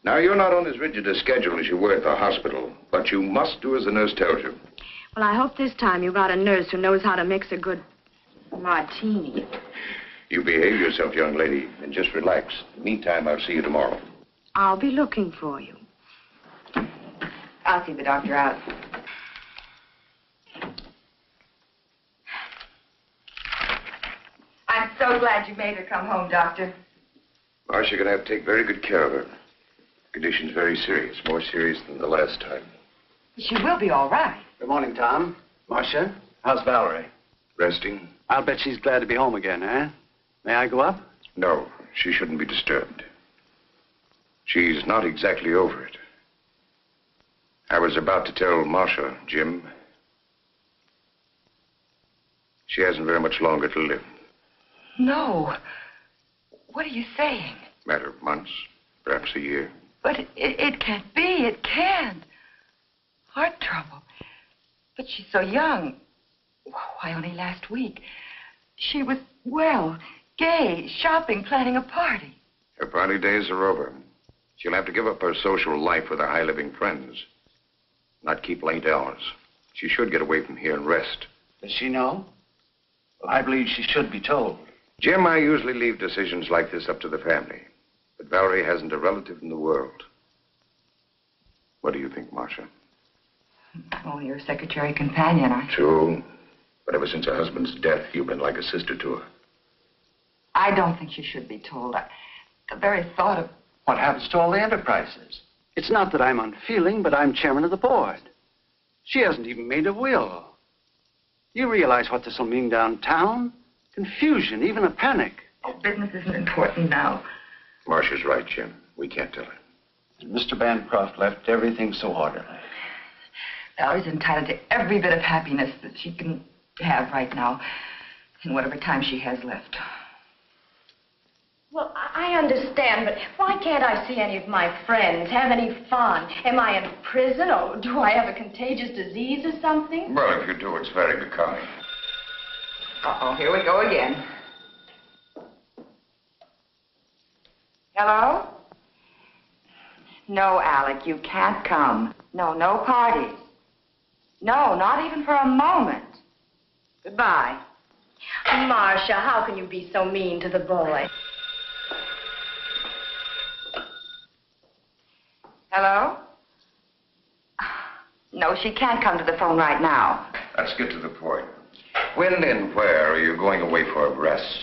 Now, you're not on as rigid a schedule as you were at the hospital, but you must do as the nurse tells you. Well, I hope this time you got a nurse who knows how to mix a good martini. You behave yourself, young lady, and just relax. Meantime, I'll see you tomorrow. I'll be looking for you. I'll see the doctor out. I'm so glad you made her come home, Doctor. Marcia, you're going to have to take very good care of her. Condition's very serious, more serious than the last time. She will be all right. Good morning, Tom. Marcia, how's Valerie? Resting? I'll bet she's glad to be home again, eh? May I go up? No, she shouldn't be disturbed. She's not exactly over it. I was about to tell Marcia, Jim, she hasn't very much longer to live. No. What are you saying? Matter of months, perhaps a year. But it can't be. It can't. Heart trouble. But she's so young. Why, only last week. She was well, gay, shopping, planning a party. Her party days are over. She'll have to give up her social life with her high-living friends. Not keep late hours. She should get away from here and rest. Does she know? Well, I believe she should be told. Jim, I usually leave decisions like this up to the family. But Valerie hasn't a relative in the world. What do you think, Marcia? Only her secretary companion. True. But ever since her husband's death, you've been like a sister to her. I don't think she should be told. The very thought of... What happens to all the enterprises? It's not that I'm unfeeling, but I'm chairman of the board. She hasn't even made a will. You realize what this will mean downtown? Confusion, even a panic. Oh, business isn't important now. Marcia's right, Jim. We can't tell her. And Mr. Bancroft left everything so orderly. Valerie's entitled to every bit of happiness that she can have right now in whatever time she has left. Well, I understand, but why can't I see any of my friends, have any fun? Am I in prison, or do I have a contagious disease or something? Well, if you do, it's very becoming. Uh-oh, here we go again. Hello? No, Alec, you can't come. No, no parties. No, not even for a moment. Goodbye. Marcia, how can you be so mean to the boy? Hello? No, she can't come to the phone right now. Let's get to the point. When and where are you going away for a rest?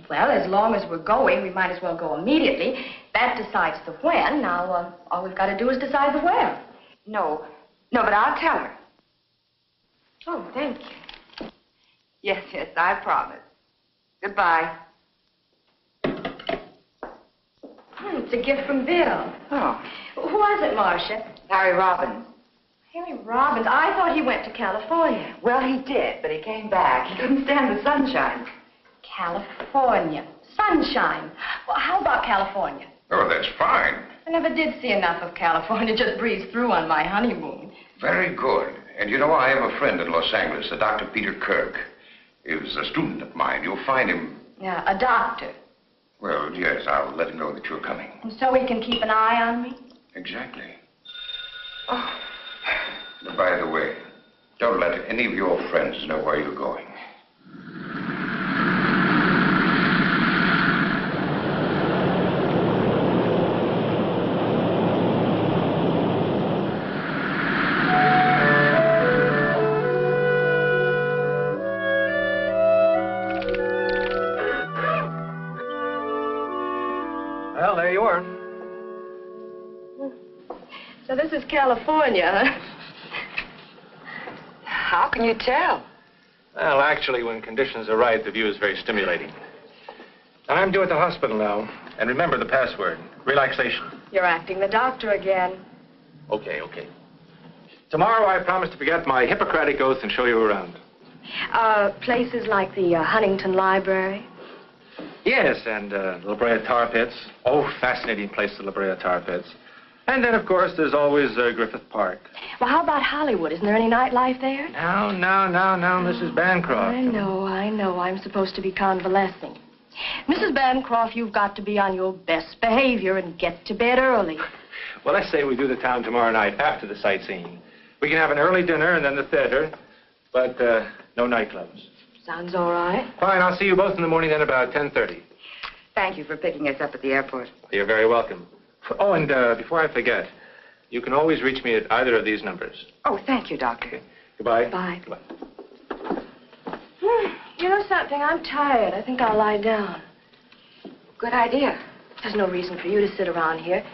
Well, as long as we're going, we might as well go immediately. That decides the when. Now, all we've got to do is decide the where. No, but I'll tell her. Oh, thank you. Yes, I promise. Goodbye. It's a gift from Bill. Oh. Who was it, Marcia? Harry Robbins. Harry Robbins? I thought he went to California. Well, he did, but he came back. He couldn't stand the sunshine. California. Sunshine. Well, how about California? Oh, that's fine. I never did see enough of California. Just breezed through on my honeymoon. Very good. And you know, I have a friend in Los Angeles, a Dr. Peter Kirk. He was a student of mine. You'll find him... Yeah, a doctor. Well, yes, I'll let him know that you're coming. And so he can keep an eye on me? Exactly. Oh. By the way, don't let any of your friends know where you're going. Well, there you are. So this is California, huh? How can you tell? Well, actually, when conditions are right, the view is very stimulating. I'm due at the hospital now. And remember the password, relaxation. You're acting the doctor again. Okay. Tomorrow, I promise to forget my Hippocratic oath and show you around. Places like the Huntington Library. Yes, and La Brea Tar Pits. Oh, fascinating place, the La Brea Tar Pits. And then, of course, there's always Griffith Park. Well, how about Hollywood? Isn't there any nightlife there? No, Mrs. Bancroft. I know. I'm supposed to be convalescing. Mrs. Bancroft, you've got to be on your best behavior and get to bed early. Well, let's say we do the town tomorrow night after the sightseeing. We can have an early dinner and then the theater, but no nightclubs. Sounds all right. Fine, I'll see you both in the morning then about 10:30. Thank you for picking us up at the airport. You're very welcome. Oh, and before I forget, you can always reach me at either of these numbers. Oh, thank you, Doctor. Okay. Goodbye. Bye. Goodbye. You know something? I'm tired. I think I'll lie down. Good idea. There's no reason for you to sit around here.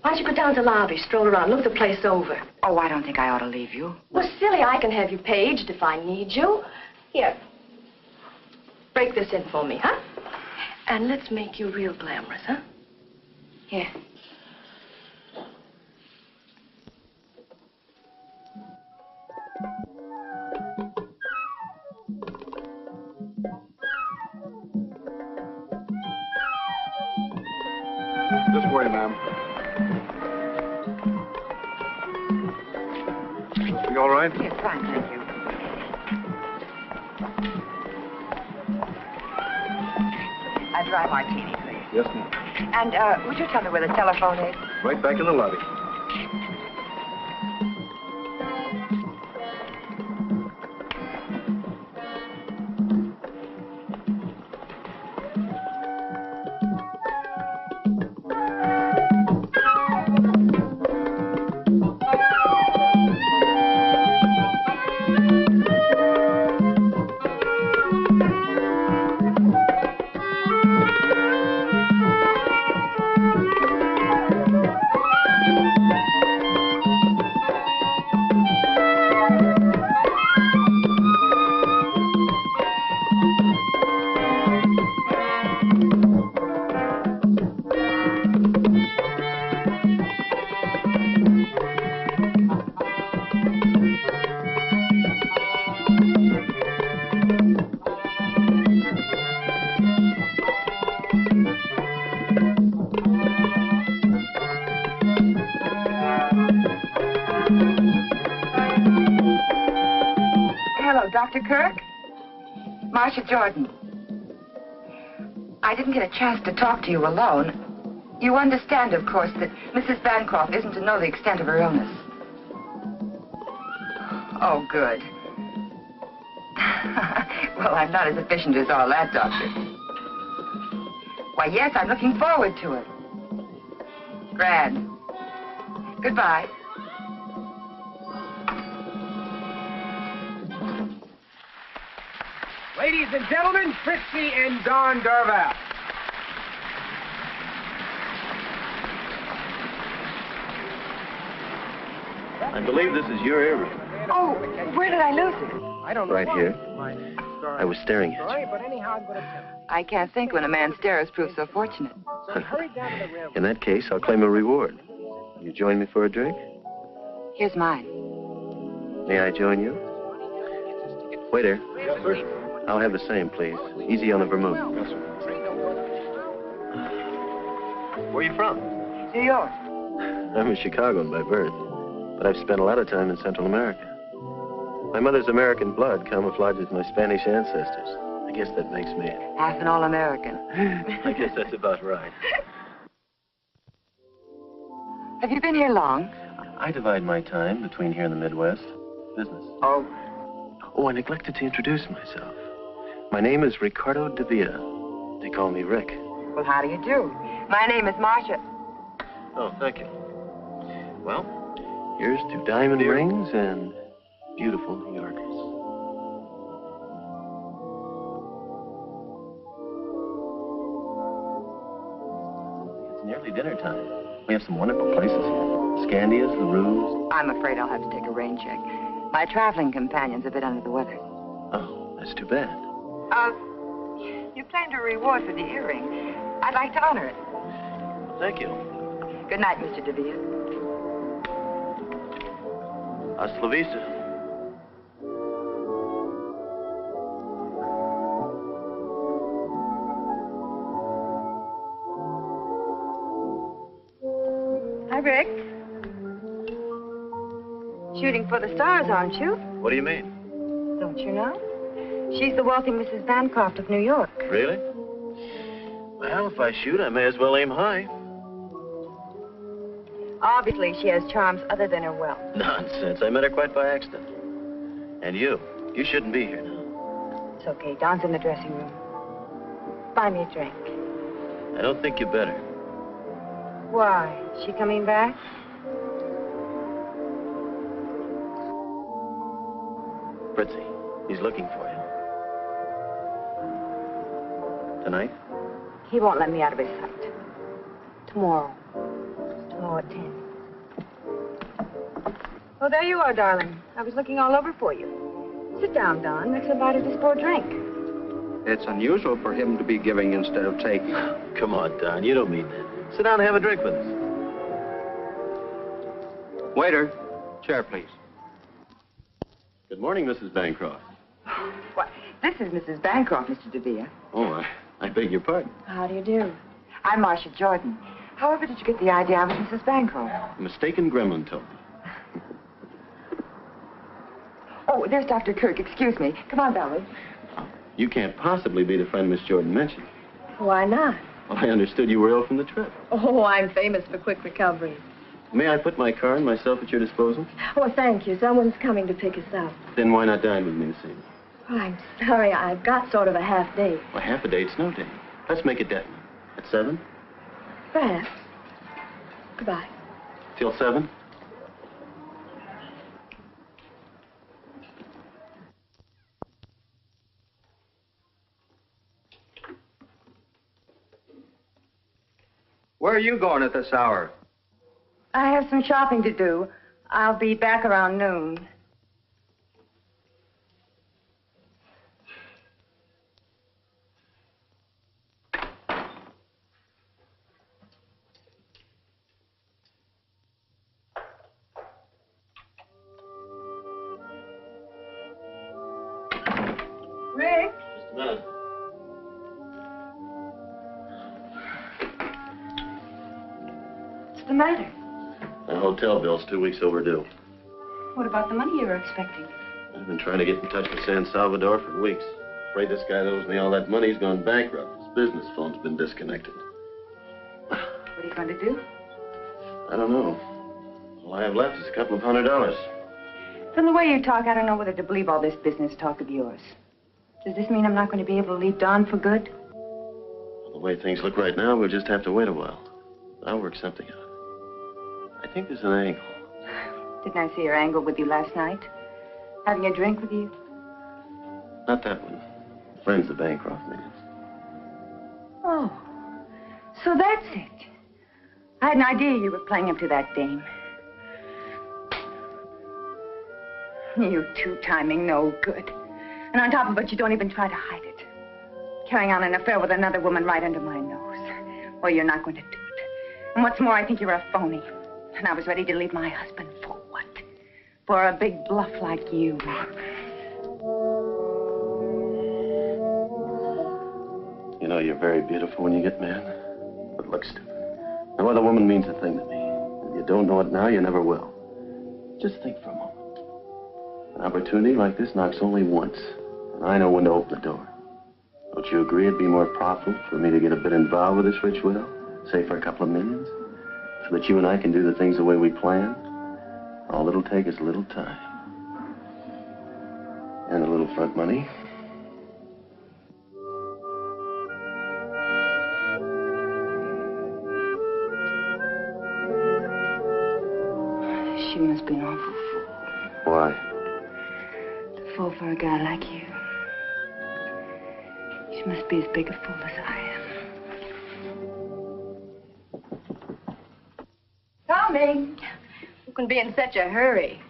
Why don't you go down to the lobby, stroll around, look the place over? Oh, I don't think I ought to leave you. Well, silly, I can have you paged if I need you. Here. Break this in for me, huh? And let's make you real glamorous, huh? Here. This way, ma'am. You all right? Yes, fine, thank you. A dry martini, please. Yes, ma'am. And would you tell me where the telephone is? Right back in the lobby. Dr. Kirk? Marcia Jordan. I didn't get a chance to talk to you alone. You understand, of course, that Mrs. Bancroft isn't to know the extent of her illness. Oh, good. Well, I'm not as efficient as all that, Doctor. Why, yes, I'm looking forward to it. Grand. Goodbye. Ladies and gentlemen, Trixie and Don Darvall. I believe this is your area. Oh, where did I lose it? I don't know. Right here. I was staring at you. But anyhow, I'm going to tell you. I can't think when a man stares proves so fortunate. So he hurried down to the railroad. In that case, I'll claim a reward. Will you join me for a drink? Here's mine. May I join you? Waiter. Yes, sir. I'll have the same, please. Easy on the vermouth. Yes, sir. Where are you from? New York. I'm a Chicagoan by birth, but I've spent a lot of time in Central America. My mother's American blood camouflages my Spanish ancestors. I guess that makes me... Half an all-American. I guess that's about right. Have you been here long? I divide my time between here and the Midwest. Business. Oh. Oh, I neglected to introduce myself. My name is Ricardo de Villa. They call me Rick. Well, how do you do? My name is Marcia. Oh, thank you. Well, here's to diamond rings and beautiful New Yorkers. It's nearly dinner time. We have some wonderful places here. Scandia's, the Ruse. I'm afraid I'll have to take a rain check. My traveling companion's a bit under the weather. Oh, that's too bad. You claimed a reward for the earring. I'd like to honor it. Thank you. Good night, Mr. DeVille. Hasta la vista. Hi, Rick. Shooting for the stars, aren't you? What do you mean? Don't you know? She's the wealthy Mrs. Bancroft of New York. Really? Well, if I shoot, I may as well aim high. Obviously, she has charms other than her wealth. Nonsense. I met her quite by accident. And you shouldn't be here now. It's okay. Don's in the dressing room. Buy me a drink. I don't think you better. Why? Is she coming back? Fritzy, he's looking for you. Tonight? He won't let me out of his sight. Tomorrow. Tomorrow at 10. Oh, there you are, darling. I was looking all over for you. Sit down, Don. Let's invite her to pour a drink. It's unusual for him to be giving instead of taking. Come on, Don. You don't mean that. Sit down and have a drink with us. Waiter, chair, please. Good morning, Mrs. Bancroft. Why, this is Mrs. Bancroft, Mr. DeVille. Oh, I beg your pardon. How do you do? I'm Marcia Jordan. However did you get the idea I was Mrs. Bancroft? A mistaken gremlin told me. Oh, there's Dr. Kirk. Excuse me. Come on, Valerie. You can't possibly be the friend Miss Jordan mentioned. Why not? Well, I understood you were ill from the trip. Oh, I'm famous for quick recovery. May I put my car and myself at your disposal? Oh, thank you. Someone's coming to pick us up. Then why not dine with me this evening? Oh, I'm sorry. I've got sort of a half day. Well, half a date's no day. Let's make it definite. At 7? Perhaps. Goodbye. Till 7? Where are you going at this hour? I have some shopping to do. I'll be back around noon. Rick? Just a minute. What's the matter? The hotel bill's 2 weeks overdue. What about the money you were expecting? I've been trying to get in touch with San Salvador for weeks. Afraid this guy that owes me all that money. He's gone bankrupt. His business phone's been disconnected. What are you going to do? I don't know. All I have left is a couple of $100. From the way you talk, I don't know whether to believe all this business talk of yours. Does this mean I'm not going to be able to leave Don for good? Well, the way things look right now, we'll just have to wait a while. I'll work something out. I think there's an angle. Didn't I see her angle with you last night? Having a drink with you? Not that one. Friends the Bancroft man. Oh, so that's it. I had an idea you were playing up to that dame. You two-timing no good. And on top of it, you don't even try to hide it. Carrying on an affair with another woman right under my nose. Well, you're not going to do it. And what's more, I think you're a phony. And I was ready to leave my husband for what? For a big bluff like you. You know, you're very beautiful when you get mad. But look, stupid. No other woman means a thing to me. If you don't know it now, you never will. Just think for a moment. An opportunity like this knocks only once. And I know when to open the door. Don't you agree it'd be more profitable for me to get a bit involved with this rich widow? Say for a couple of millions? So that you and I can do the things the way we plan? All it'll take is a little time. And a little front money. She must be an awful fool. Why? To fall for a guy like you. She must be as big a fool as I am. Coming. Who can be in such a hurry?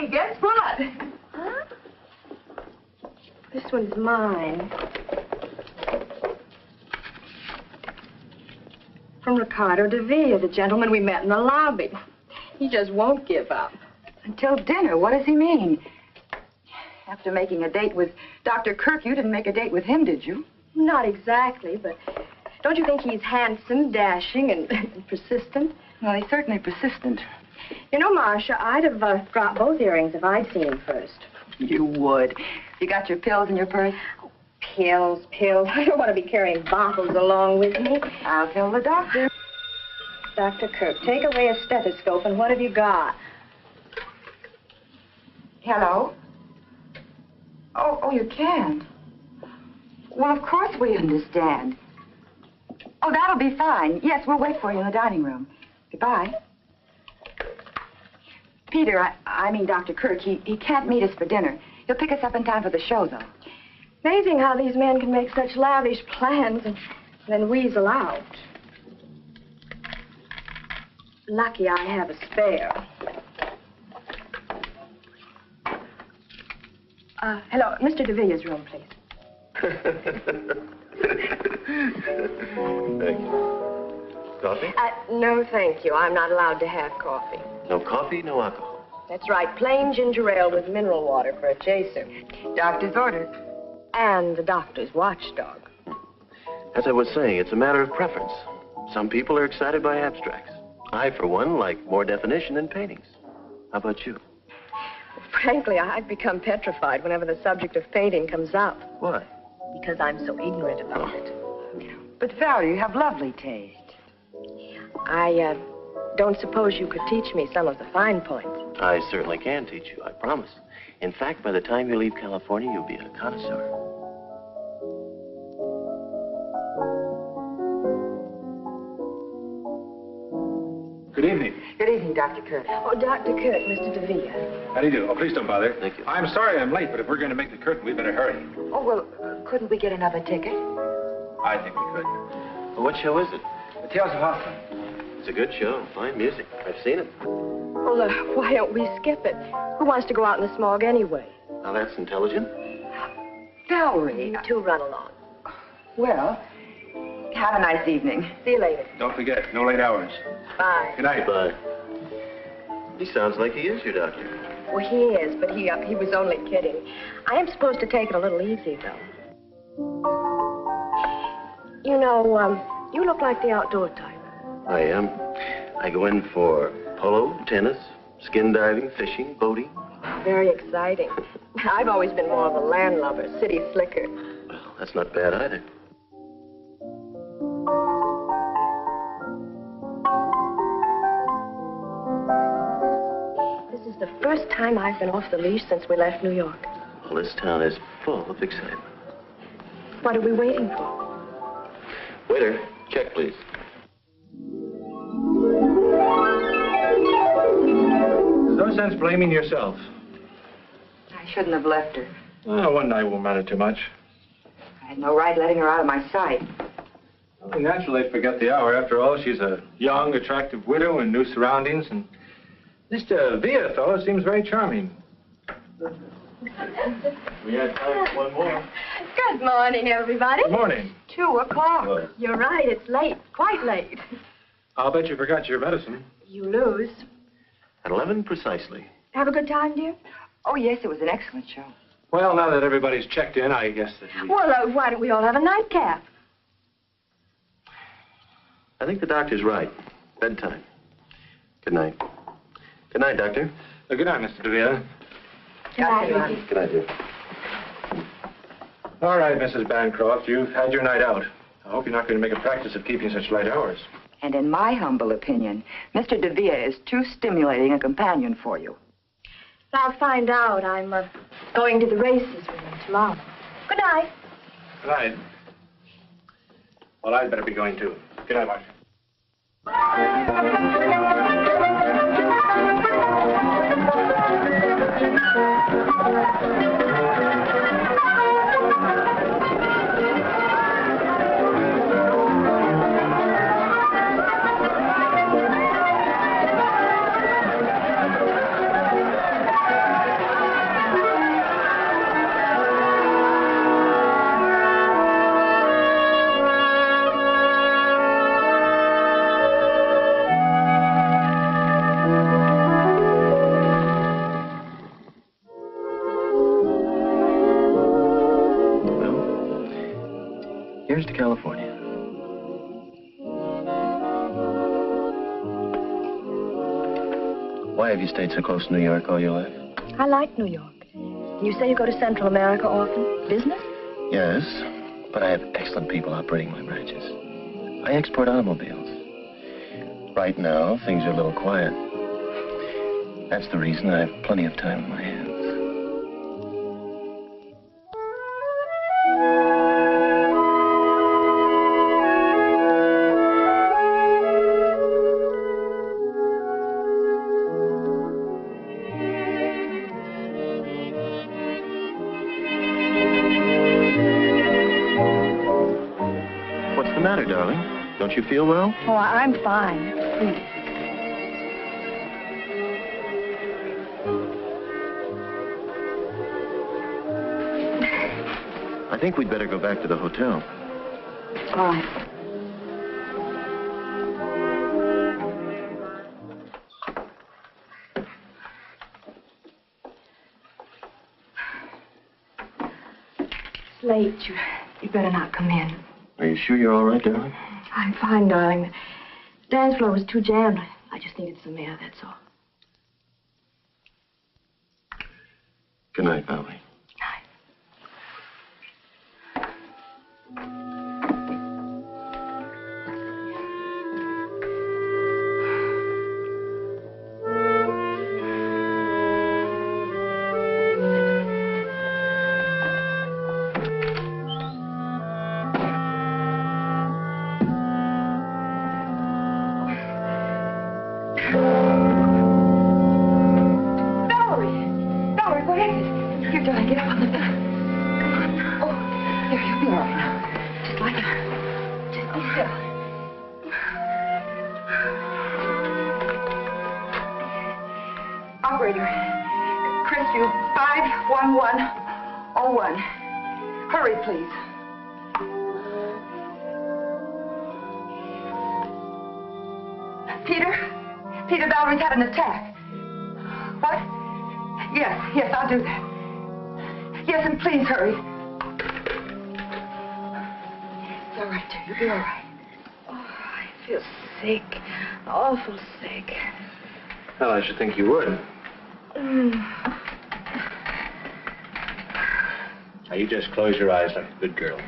Hey, guess what? Huh? This one's mine. From Ricardo de Villa, the gentleman we met in the lobby. He just won't give up. Until dinner. What does he mean? After making a date with Dr. Kirk, you didn't make a date with him, did you? Not exactly, but don't you think he's handsome, dashing, and persistent? Well, he's certainly persistent. You know, Marcia, I'd have dropped both earrings if I'd seen him first. You would. You got your pills in your purse? Pills. I don't want to be carrying bottles along with me. I'll tell the doctor. Dr. Kirk, take away a stethoscope, and what have you got? Hello? Oh, you can't. Well, of course we understand. Oh, that'll be fine. Yes, we'll wait for you in the dining room. Goodbye. Peter, I mean Dr. Kirk, he can't meet us for dinner. He'll pick us up in time for the show, though. Amazing how these men can make such lavish plans and then weasel out. Lucky I have a spare. Hello, Mr. de Villa's room, please. Thank you. Coffee? No, thank you. I'm not allowed to have coffee. No coffee, no alcohol. That's right, plain ginger ale with mineral water for a chaser. Doctor's order. And the doctor's watchdog. As I was saying, it's a matter of preference. Some people are excited by abstracts. I, for one, like more definition in paintings. How about you? Frankly, I've become petrified whenever the subject of painting comes up. Why? Because I'm so ignorant about it. But, Valerie, you have lovely taste. I don't suppose you could teach me some of the fine points. I certainly can teach you, I promise. In fact, by the time you leave California, you'll be a connoisseur. Good evening. Good evening, Dr. Kirk. Oh, Dr. Kirk, Mr. de Villa. How do you do? Oh, please don't bother. Thank you. I'm sorry I'm late, but if we're going to make the curtain, we better hurry. Oh, well, couldn't we get another ticket? I think we could. Well, what show is it? The Tales of Hutton. It's a good show. Fine music. I've seen it. Well, why don't we skip it? Who wants to go out in the smog anyway? Now, that's intelligent. Valerie. You two run along. Well, have a nice evening. See you later. Don't forget, no late hours. Bye. Good night. Goodbye. He sounds like he is your doctor. Well, he is, but he was only kidding. I am supposed to take it a little easy, though. You know, you look like the outdoor type. I am. I go in for polo, tennis, skin diving, fishing, boating. Very exciting. I've always been more of a landlubber, city slicker. Well, that's not bad either. This is the first time I've been off the leash since we left New York. Well, this town is full of excitement. What are we waiting for? Waiter, check, please. There's no sense blaming yourself. I shouldn't have left her. Oh, one night won't matter too much. I had no right letting her out of my sight. Well, naturally, forget the hour. After all, she's a young, attractive widow in new surroundings, and Mr. Villa fellow seems very charming. We had time for one more. Good morning, everybody. Good morning. 2 o'clock. Well. You're right, it's late, quite late. I'll bet you forgot your medicine. You lose. At 11 precisely. Have a good time, dear? Oh, yes, it was an excellent show. Well, now that everybody's checked in, I guess that we... Well, why don't we all have a nightcap? I think the doctor's right. Bedtime. Good night. Good night, Doctor. Good night, Mr. DeVille. Good night, Ricky. Good night, dear. All right, Mrs. Bancroft, you've had your night out. I hope you're not going to make a practice of keeping such late hours. And in my humble opinion, Mr. de Villa is too stimulating a companion for you. I'll find out. I'm going to the races with him tomorrow. Good night. Good night. Well, I'd better be going, too. Good night, Marcia. Here's to California. Why have you stayed so close to New York all your life? I like New York. You say you go to Central America often? Business? Yes, but I have excellent people operating my branches. I export automobiles. Right now, things are a little quiet. That's the reason I have plenty of time in my hands. What's the matter, darling? Don't you feel well? Oh, I'm fine. Please. I think we'd better go back to the hotel. All right. It's late. You better not come in. Are you sure you're all right, darling? I'm fine, darling. The dance floor was too jammed. I just needed some air, that's all. Good night, Valerie. Valerie, what is it? Here, darling, get up on the bed. Come on. Oh, here, you'll be all right now. Just lie down. Just be still. Operator, Crestview 51101. Hurry, please. Peter, Valerie's had an attack. What? Yes, I'll do that. Yes, and please hurry. It's all right, dear. You'll be all right. Oh, I feel sick. Awful sick. Well, I should think you would. Now, you just close your eyes like a good girl.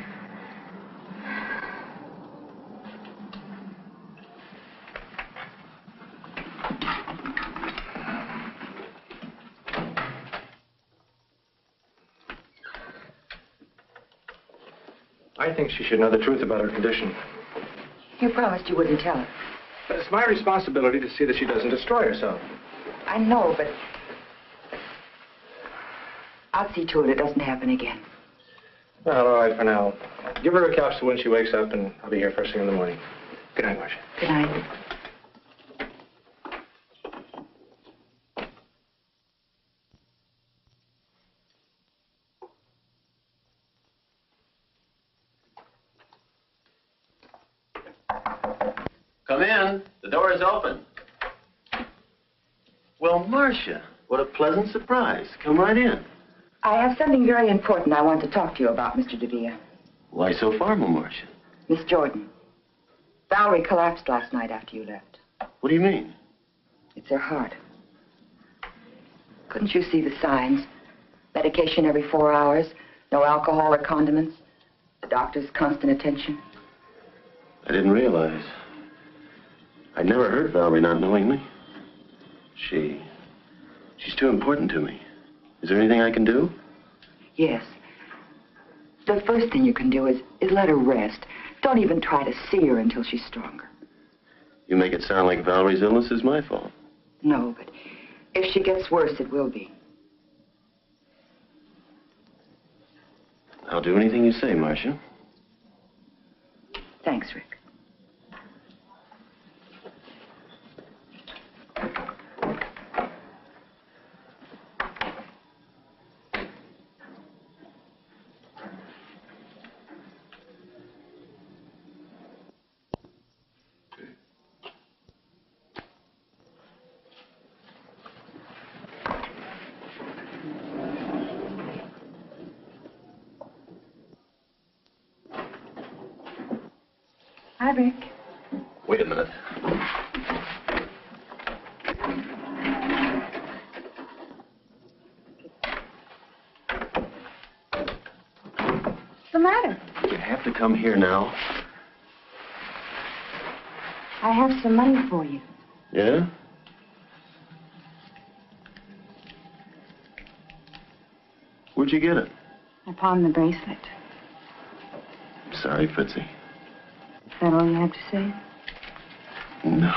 I think she should know the truth about her condition. You promised you wouldn't tell her. But it's my responsibility to see that she doesn't destroy herself. I know, but I'll see to it it doesn't happen again. Well, all right for now. Give her a capsule when she wakes up, and I'll be here first thing in the morning. Good night, Marcia. Good night. Come in. The door is open. Well, Marcia, what a pleasant surprise. Come right in. I have something very important I want to talk to you about, Mr. DeVere. Why so formal, Marcia? Miss Jordan. Valerie collapsed last night after you left. What do you mean? It's her heart. Couldn't you see the signs? Medication every 4 hours, no alcohol or condiments, the doctor's constant attention. I didn't realize. I never hurt Valerie not knowing me. She's too important to me. Is there anything I can do? Yes. The first thing you can do is let her rest. Don't even try to see her until she's stronger. You make it sound like Valerie's illness is my fault. No, but if she gets worse, it will be. I'll do anything you say, Marcia. Thanks, Rick. Hi, Rick. Wait a minute. What's the matter? You have to come here now. I have some money for you. Yeah? Where'd you get it? I pawned the bracelet. Sorry, Fritzy. Is that all you have to say? No.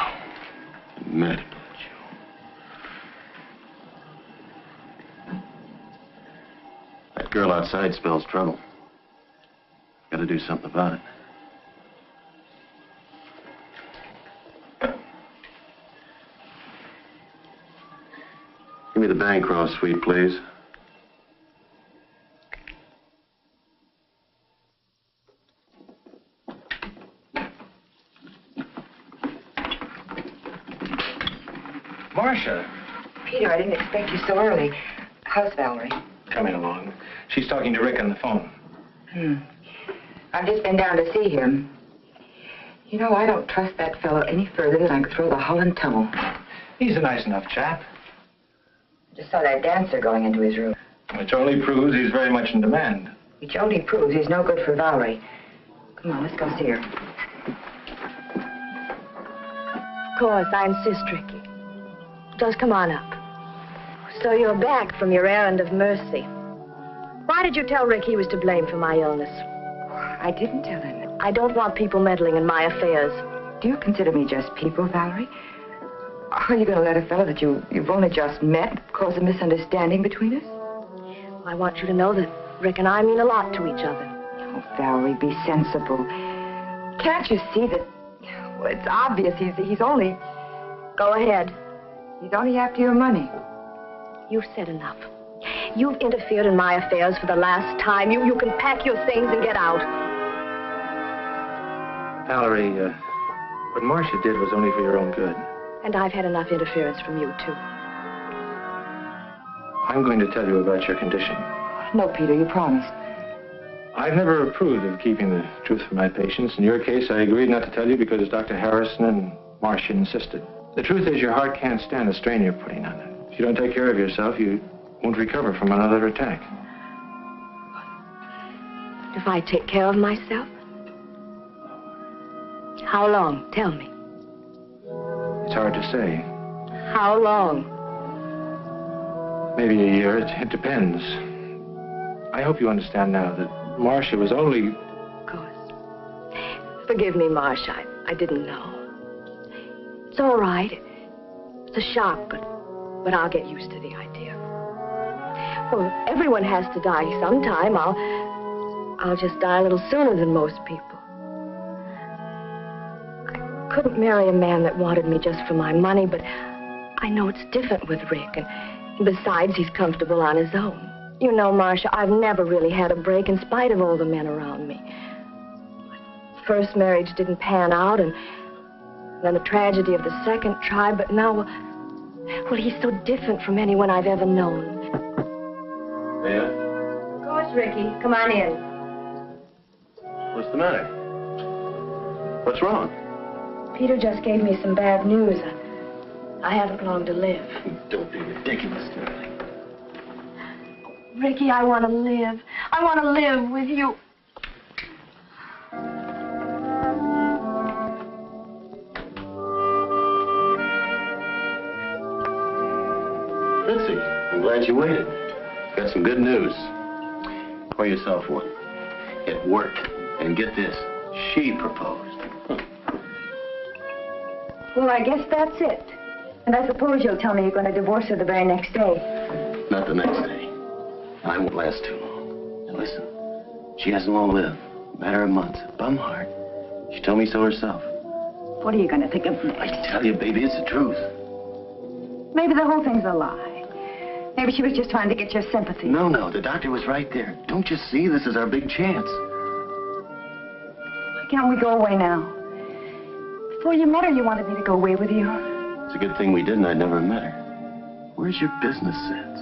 I'm mad about you. That girl outside smells trouble. Gotta do something about it. Give me the Bancroft suite, please. Marcia. Peter, I didn't expect you so early. How's Valerie? Coming along. She's talking to Rick on the phone. I've just been down to see him. You know, I don't trust that fellow any further than I could throw the Holland tunnel. He's a nice enough chap. Just saw that dancer going into his room. Which only proves he's very much in demand. Which only proves he's no good for Valerie. Come on, let's go see her. Of course, I insist, Ricky. Just come on up. So you're back from your errand of mercy. Why did you tell Rick he was to blame for my illness? I didn't tell him. I don't want people meddling in my affairs. Do you consider me just people, Valerie? Are you going to let a fellow that you've only just met cause a misunderstanding between us? I want you to know that Rick and I mean a lot to each other. Oh, Valerie, be sensible. Can't you see that... Well, it's obvious he's only... Go ahead. He's only after your money. You've said enough. You've interfered in my affairs for the last time. You can pack your things and get out. Valerie, what Marcia did was only for your own good. And I've had enough interference from you, too. I'm going to tell you about your condition. No, Peter, you promised. I've never approved of keeping the truth from my patients. In your case, I agreed not to tell you because Dr. Harrison and Marcia insisted. The truth is your heart can't stand the strain you're putting on it. If you don't take care of yourself, you won't recover from another attack. If I take care of myself? How long? Tell me. It's hard to say. How long? Maybe a year. It depends. I hope you understand now that Marcia was only... Of course. Forgive me, Marcia. I didn't know. It's all right. It's a shock, but I'll get used to the idea. Well, everyone has to die sometime. I'll just die a little sooner than most people. I couldn't marry a man that wanted me just for my money, but I know it's different with Rick, and besides, he's comfortable on his own. You know, Marcia, I've never really had a break in spite of all the men around me. First marriage didn't pan out, and then the tragedy of the second tried, but now, well, he's so different from anyone I've ever known. Yeah? Of course, Ricky. Come on in. What's the matter? What's wrong? Peter just gave me some bad news. I haven't long to live. Don't be ridiculous, darling. Ricky, I want to live. I want to live with you. Fritzy, I'm glad you waited. Got some good news. Pour yourself one. It worked. And get this, she proposed. Well, I guess that's it. And I suppose you'll tell me you're going to divorce her the very next day. Not the next day. I won't last too long. And listen, she hasn't long lived. Matter of months. Bum heart. She told me so herself. What are you going to think of next? I tell you, baby, it's the truth. Maybe the whole thing's a lie. Maybe she was just trying to get your sympathy. No, the doctor was right there. Don't you see? This is our big chance. Why can't we go away now? Before you met her, you wanted me to go away with you. It's a good thing we didn't. I'd never met her. Where's your business sense?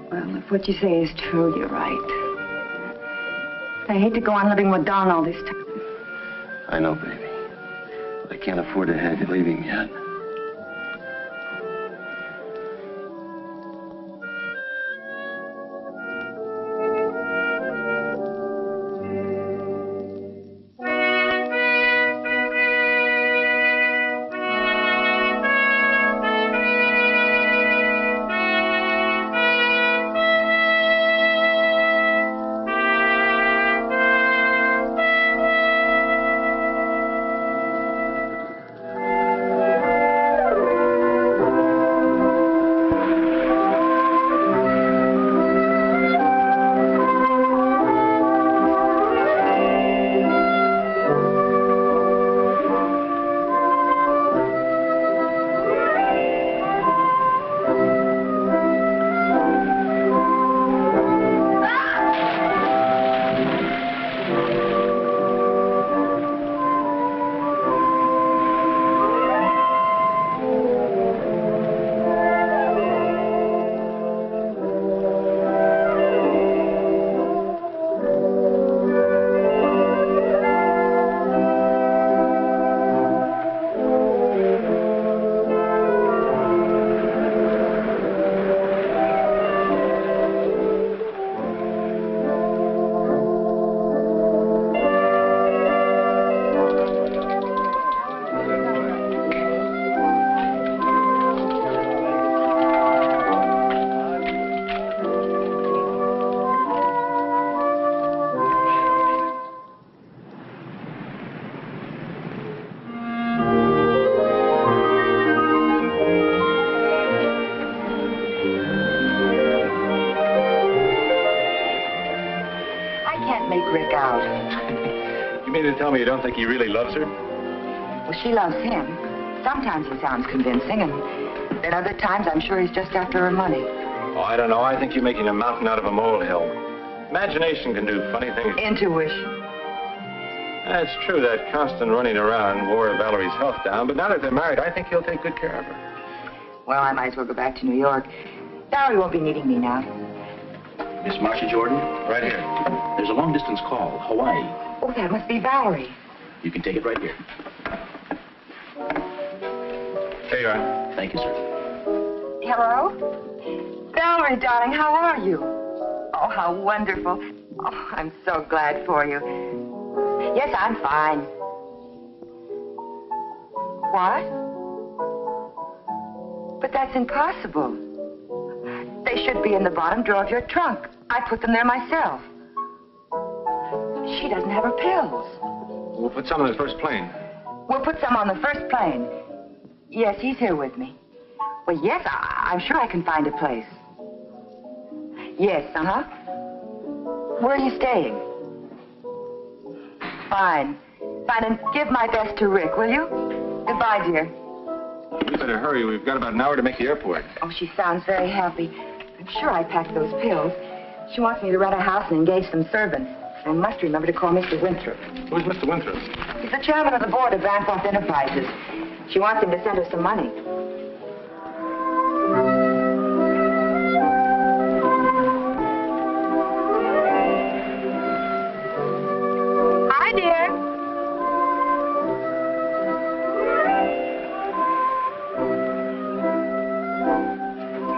Well, if what you say is true, you're right. I hate to go on living with Don all this time. I know, baby. But I can't afford to have you leaving yet. You mean to tell me you don't think he really loves her? Well, she loves him. Sometimes he sounds convincing, and then other times I'm sure he's just after her money. Oh, I don't know. I think you're making a mountain out of a molehill. Imagination can do funny things. Intuition. That's true. That constant running around wore Valerie's health down, but now that they're married, I think he'll take good care of her. Well, I might as well go back to New York. Valerie won't be needing me now. Miss Marcia Jordan? Right here. There's a long-distance call, Hawaii. Oh, that must be Valerie. You can take it right here. Here you are. Thank you, sir. Hello? Valerie, darling, how are you? Oh, how wonderful. Oh, I'm so glad for you. Yes, I'm fine. What? But that's impossible. They should be in the bottom drawer of your trunk. I put them there myself. She doesn't have her pills. We'll put some on the first plane. We'll put some on the first plane. Yes, he's here with me. Well, yes, I'm sure I can find a place. Yes, uh-huh. Where are you staying? Fine. Fine, and give my best to Rick, will you? Goodbye, dear. We better hurry. We've got about an hour to make the airport. Oh, she sounds very happy. I'm sure I packed those pills. She wants me to rent a house and engage some servants. I must remember to call Mr. Winthrop. Who's Mr. Winthrop? He's the chairman of the board of Bancroft Enterprises. She wants him to send her some money. Hi, dear.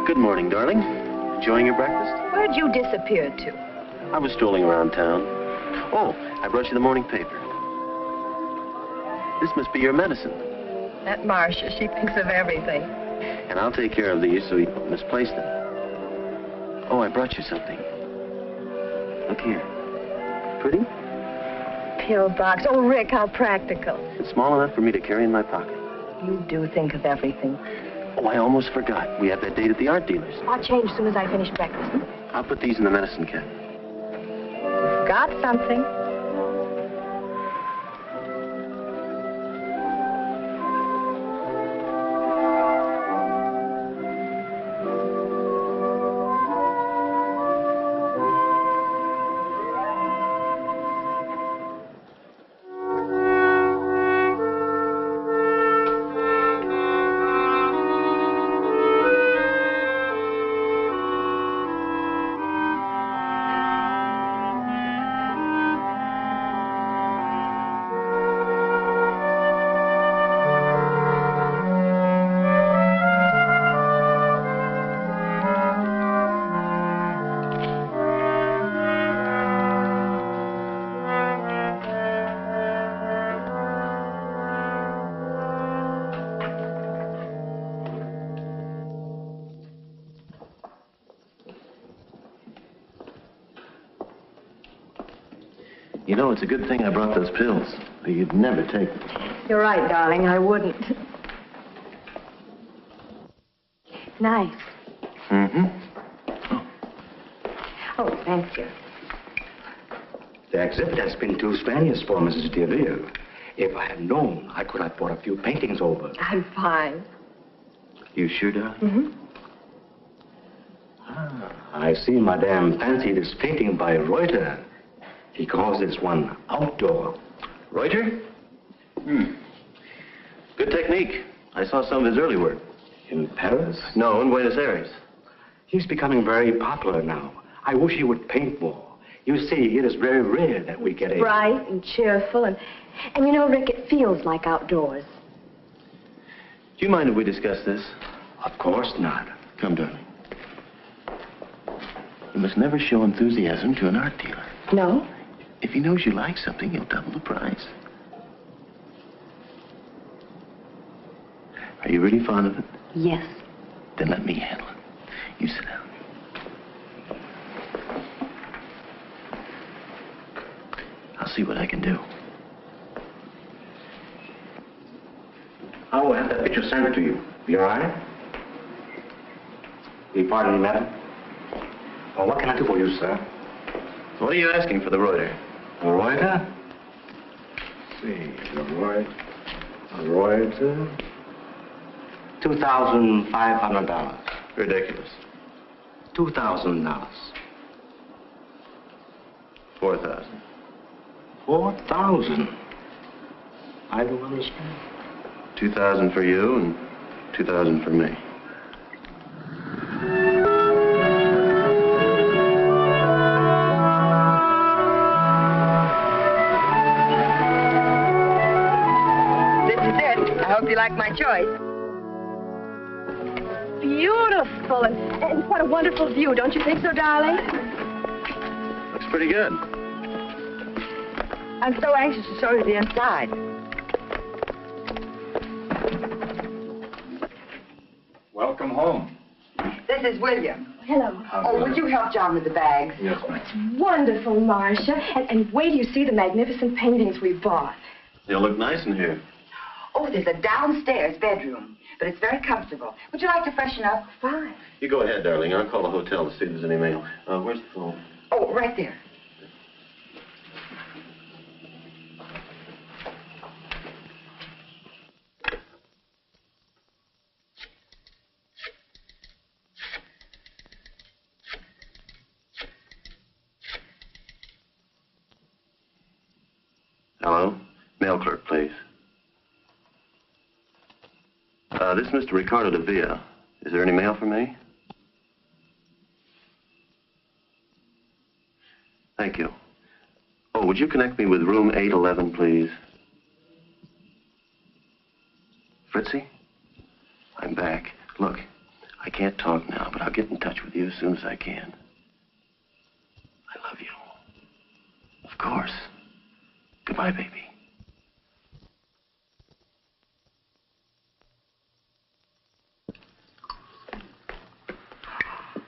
Good morning, darling. Enjoying your breakfast? Where'd you disappear to? I was strolling around town. Oh, I brought you the morning paper. This must be your medicine. That Marcia, she thinks of everything. And I'll take care of these so you don't misplace them. Oh, I brought you something. Look here. Pretty? Pill box. Oh, Rick, how practical. It's small enough for me to carry in my pocket. You do think of everything. Oh, I almost forgot. We have that date at the art dealer's. I'll change as soon as I finish breakfast. I'll put these in the medicine cabinet. Got something. You know, it's a good thing I brought those pills. You'd never take them. You're right, darling. I wouldn't. Nice. Mm-hmm. Oh, thank you. The exhibit has been too strenuous for Mrs. DeVille. If I had known, I could have brought a few paintings over. I'm fine. You sure, darling? Mm-hmm. I see Madame fancied this painting by Reuter. He calls this one outdoor. Reuter? Good technique. I saw some of his early work. In Paris? No, in Buenos Aires. He's becoming very popular now. I wish he would paint more. You see, it is very rare that we get a... Bright and cheerful, and you know, Rick, it feels like outdoors. Do you mind if we discuss this? Of course not. Come, darling. You must never show enthusiasm to an art dealer. No? If he knows you like something, he'll double the price. Are you really fond of it? Yes. Then let me handle it. You sit down. I'll see what I can do. I will have that picture sent to you. Be all right? Will you pardon me, madam? Well, what can I do for you, sir? What are you asking for the Reuter? The Reuter? Let's see, the Reuter. $2,500. Ridiculous. $2,000. 4,000. 4,000. I don't understand. 2,000 for you and 2,000 for me. This is it. I hope you like my choice. Beautiful, and what a wonderful view. Don't you think so, darling? Looks pretty good. I'm so anxious to show you the inside. Welcome home. This is William. Hello. Oh, would you help John with the bags? Yes, ma'am. It's wonderful, Marcia. And wait till you see the magnificent paintings we bought. They'll look nice in here. Oh, there's a downstairs bedroom, but it's very comfortable. Would you like to freshen up? Fine. You go ahead, darling. I'll call the hotel to see if there's any mail. Where's the phone? Oh, right there. Hello? Mail clerk, please. This is Mr. Ricardo de Villa. Is there any mail for me? Thank you. Oh, would you connect me with room 811, please? Fritzy? I'm back. Look, I can't talk now, but I'll get in touch with you as soon as I can. I love you. Of course. Goodbye, baby.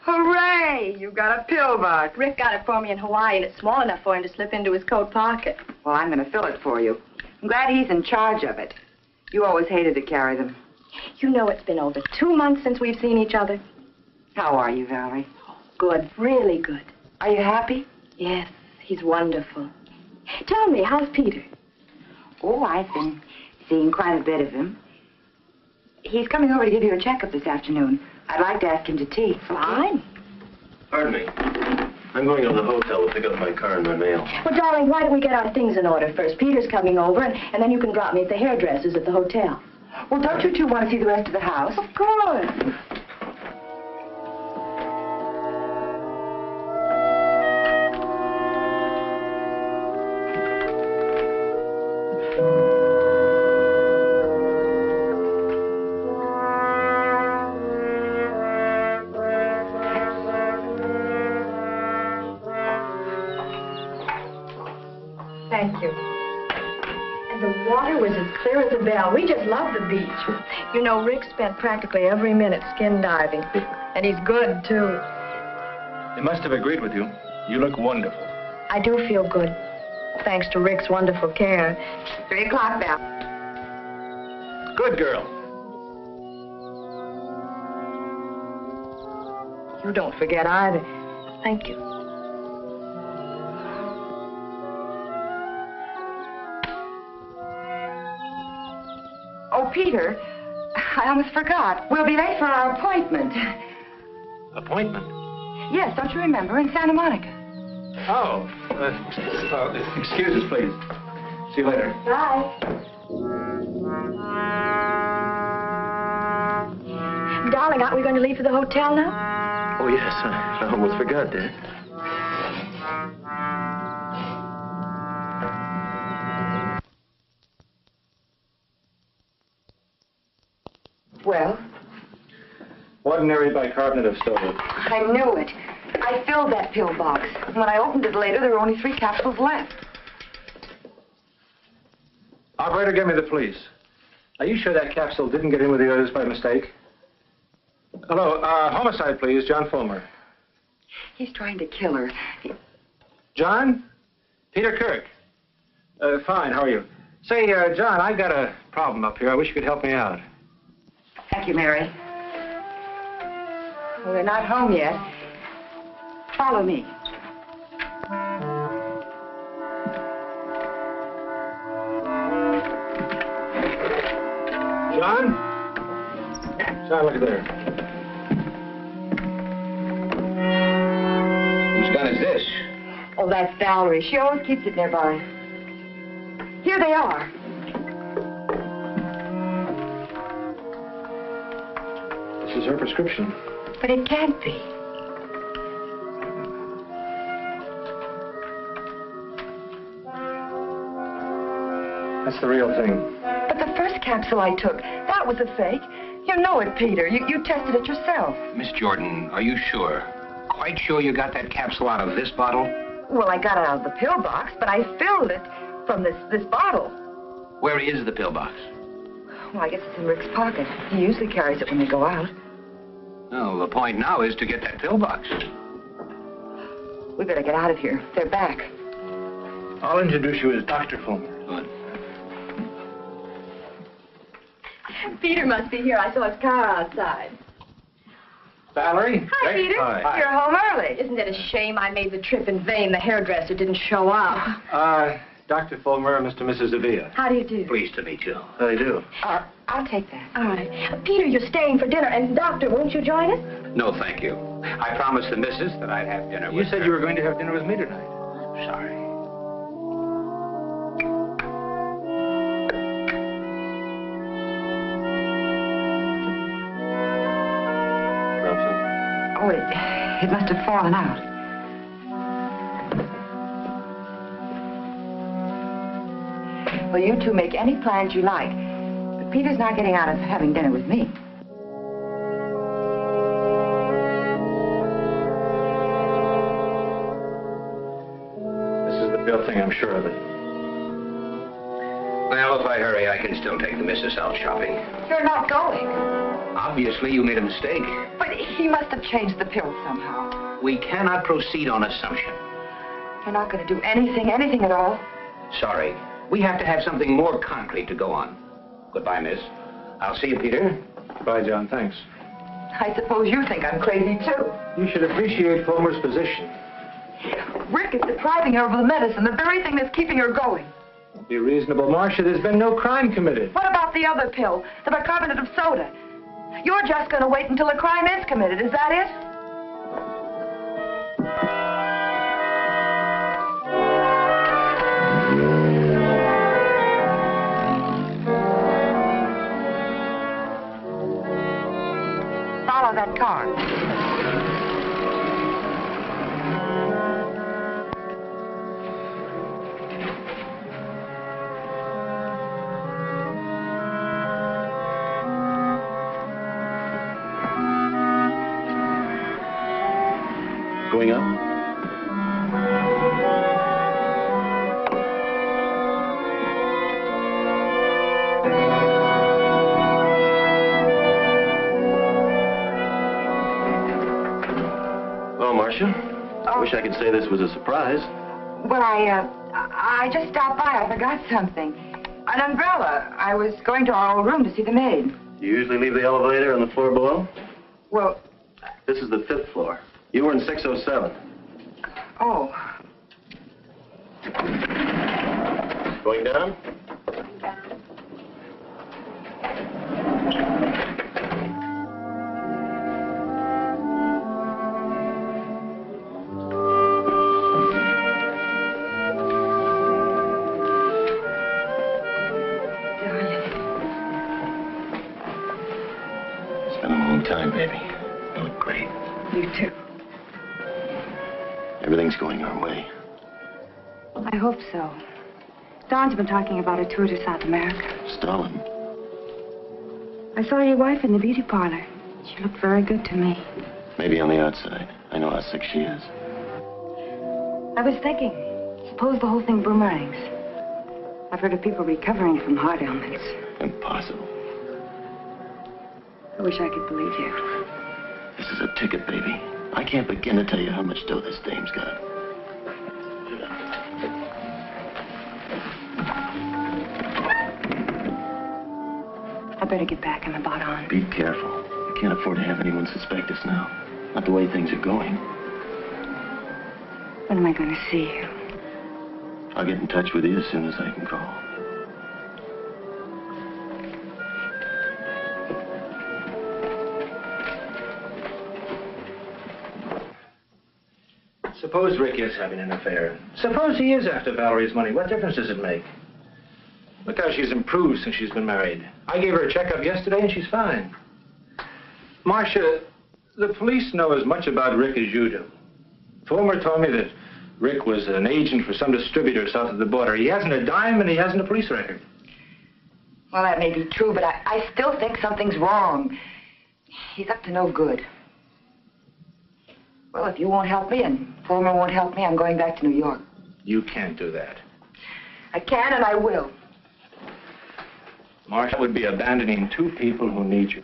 Hooray! You got a pill box. Rick got it for me in Hawaii, and it's small enough for him to slip into his coat pocket. Well, I'm going to fill it for you. I'm glad he's in charge of it. You always hated to carry them. You know it's been over 2 months since we've seen each other. How are you, Valerie? Good, really good. Are you happy? Yes, he's wonderful. Tell me, how's Peter? Oh, I've been seeing quite a bit of him. He's coming over to give you a checkup this afternoon. I'd like to ask him to tea. Fine. Pardon me. I'm going to the hotel to pick up my car and my mail. Well, darling, why don't we get our things in order first? Peter's coming over, and then you can drop me at the hairdresser's at the hotel. Well, don't you two want to see the rest of the house? Of course. Thank you. And the water was as clear as a bell. We just love the beach. You know, Rick spent practically every minute skin diving. And he's good, too. They must have agreed with you. You look wonderful. I do feel good. thanks to Rick's wonderful care. 3 o'clock bell. Good girl. You don't forget either. Thank you. Oh, Peter, I almost forgot. We'll be late for our appointment. Appointment? Yes, don't you remember? In Santa Monica. Oh, excuse us, please. See you later. Bye. Darling, aren't we going to leave for the hotel now? Oh, yes. I almost forgot that. Well? Ordinary bicarbonate of sodium. I knew it. I filled that pill box. When I opened it later, there were only 3 capsules left. Operator, give me the police. Are you sure that capsule didn't get in with the others by mistake? Hello, homicide, please. John Fulmer. He's trying to kill her. John? Peter Kirk. Fine, how are you? Say, John, I've got a problem up here. I wish you could help me out. Thank you, Mary. Well, they're not home yet. Follow me. John? John, look there. Whose gun is this? Oh, that's Valerie. She always keeps it nearby. Here they are. This is her prescription. But it can't be. That's the real thing. But the first capsule I took, that was a fake. You know it, Peter. You tested it yourself. Miss Jordan, are you sure? Quite sure you got that capsule out of this bottle? Well, I got it out of the pill box, but I filled it from this bottle. Where is the pill box? Well, I guess it's in Rick's pocket. He usually carries it when they go out. Well, the point now is to get that pill box. We better get out of here. They're back. I'll introduce you as Dr. Fulmer. Good. Peter must be here. I saw his car outside. Valerie? Hi, Rick? Peter. Hi. You're home early. Isn't it a shame I made the trip in vain? The hairdresser didn't show up. Dr. Fulmer, Mr. and Mrs. Avila. How do you do? Pleased to meet you. How do you do? I'll take that. All right. Peter, you're staying for dinner. And, Doctor, won't you join us? No, thank you. I promised the missus that I'd have dinner You with said her. you were going to have dinner with me tonight. Sorry. Oh, it must have fallen out. Well, you two make any plans you like. But Peter's not getting out of having dinner with me. This is the real thing, I'm sure of it. Well, if I hurry, I can still take the missus out shopping. You're not going. Obviously, you made a mistake. But he must have changed the pill somehow. We cannot proceed on assumption. You're not going to do anything at all. Sorry. We have to have something more concrete to go on. Goodbye, miss. I'll see you, Peter. Bye, John. Thanks. I suppose you think I'm crazy, too. You should appreciate Fulmer's position. Rick is depriving her of the medicine, the very thing that's keeping her going. Be reasonable, Marcia. There's been no crime committed. What about the other pill, the bicarbonate of soda? You're just going to wait until a crime is committed, is that it? Follow that car. Going up? Well, Marcia, I wish I could say this was a surprise. Well, I just stopped by. I forgot something. An umbrella. I was going to our old room to see the maid. You usually leave the elevator on the floor below? Well... This is the 5th floor. You were in 607. Oh. Going down? It's been a long time, baby. You look great. You too. Everything's going our way. I hope so. Don's been talking about a tour to South America. Stalin. I saw your wife in the beauty parlor. She looked very good to me. Maybe on the outside. I know how sick she is. I was thinking, suppose the whole thing boomerangs. I've heard of people recovering from heart ailments. Impossible. I wish I could believe you. This is a ticket, baby. I can't begin to tell you how much dough this dame's got. I better get back in the boat on. Be careful. I can't afford to have anyone suspect us now. Not the way things are going. When am I going to see you? I'll get in touch with you as soon as I can call. Suppose Rick is having an affair. Suppose he is after Valerie's money. What difference does it make? Look how she's improved since she's been married. I gave her a checkup yesterday and she's fine. Marcia, the police know as much about Rick as you do. Fulmer told me that Rick was an agent for some distributor south of the border. He hasn't a dime and he hasn't a police record. Well, that may be true, but I still think something's wrong. He's up to no good. Well, if you won't help me and Fulmer won't help me, I'm going back to New York. You can't do that. I can and I will. Marcia would be abandoning two people who need you.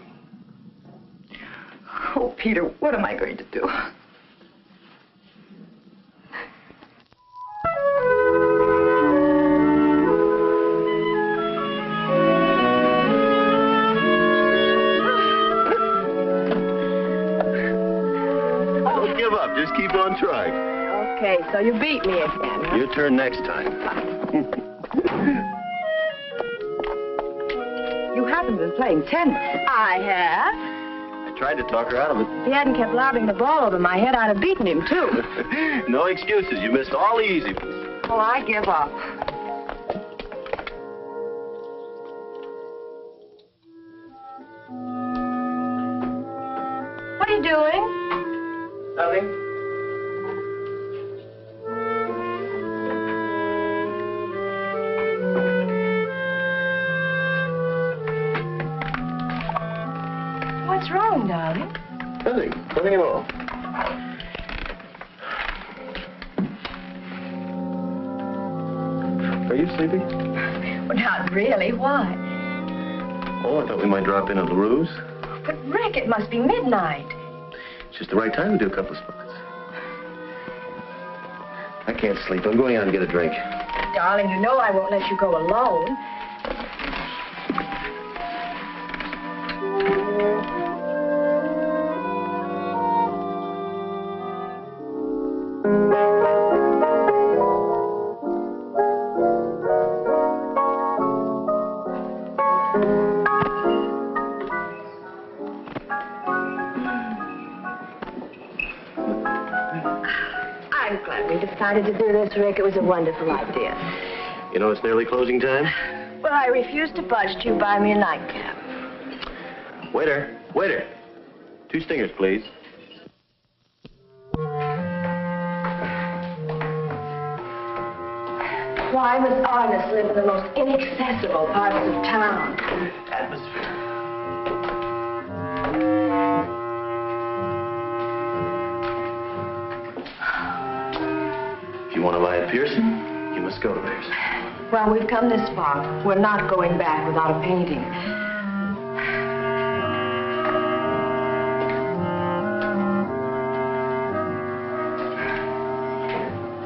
Oh, Peter, what am I going to do? Don't give up. Just keep on trying. Okay, so you beat me again, huh? Your turn next time. You haven't been playing tennis. I have. I tried to talk her out of it. If he hadn't kept lobbing the ball over my head, I'd have beaten him, too. No excuses. You missed all the easy ones. Oh, I give up. What are you doing? Nothing. What's wrong, darling? Nothing. Nothing at all. Are you sleepy? Well, not really. Why? Oh, I thought we might drop in at LaRue's. But, Rick, it must be midnight. It's just the right time to do a couple of spots. I can't sleep. I'm going out and get a drink. Darling, you know I won't let you go alone. I'm glad we decided to do this, Rick. It was a wonderful idea. You know it's nearly closing time? Well, I refuse to budge till you buy me a nightcap. Waiter. Waiter. 2 stingers, please. Why must artists live in the most inaccessible parts of town? Atmosphere. If you want to buy a piercing, you must go to piercing. Well, we've come this far. We're not going back without a painting.